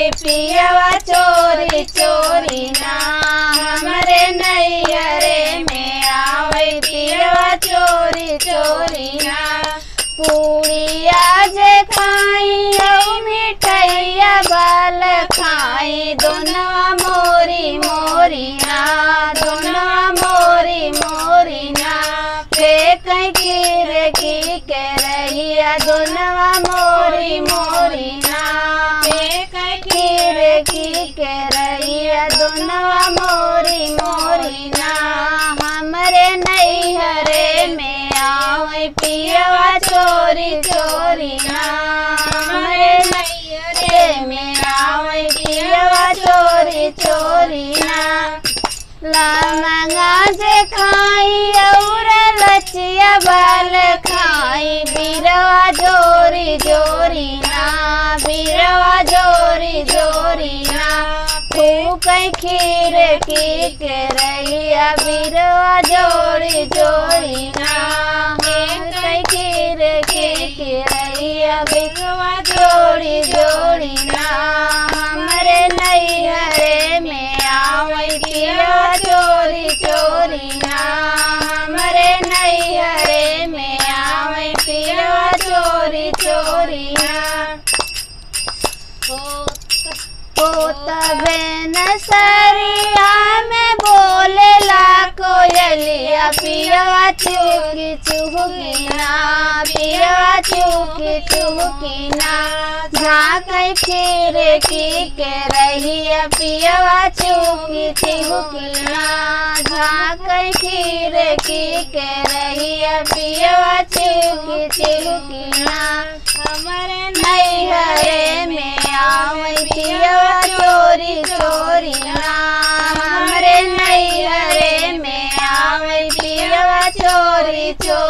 आवै पियवा चोरी चोरी ना हमरे नैहरे में आवै पियवा चोरी चोरी ना। पूड़िया जे खाई औ मिठैया बाल खाई दोनवा मोरी मोरी ना दोनवा मोरी मोरी ना। फेंक गिर की के रहिया दोनवा मोरी मोरी ना फेंक गिर की के रहिया दोनवा मोरी मोरी ना। हमरे नैहरे में आवै पियवा चोरी चोरी ना हमरे नैहरे में आवै पियवा चोरी चोरी ना। लवंगा जे खाई और लचिया बाल खाई बिरवा जोरी जोरी ना बिरवा जोरी जोरी ना। फूक खीर की के रहिया बिरवा जोरी जोरी ना खीर की के रहिया बिरवा जोरी जोरी ना। हमरे नैहरे में आवै पियवा चोरी चोरी ना हमरे नैहरे में आवै पियवा चोरी चोरी ना। तबे नसरिया में बोलेला कोयलिया पियवा चुकी चुकी ना पियवा चुकी चुकी ना। झाँक खीर की के रहिया पियवा चुकी चुकी ना झाँक खीर की के रहिया पियवा चुकी चुकी ना। हमरे नैहरे में आवै पियवा चोरी चोरी ना हमरे नैहरे में आवै पियवा चोरी चोरी।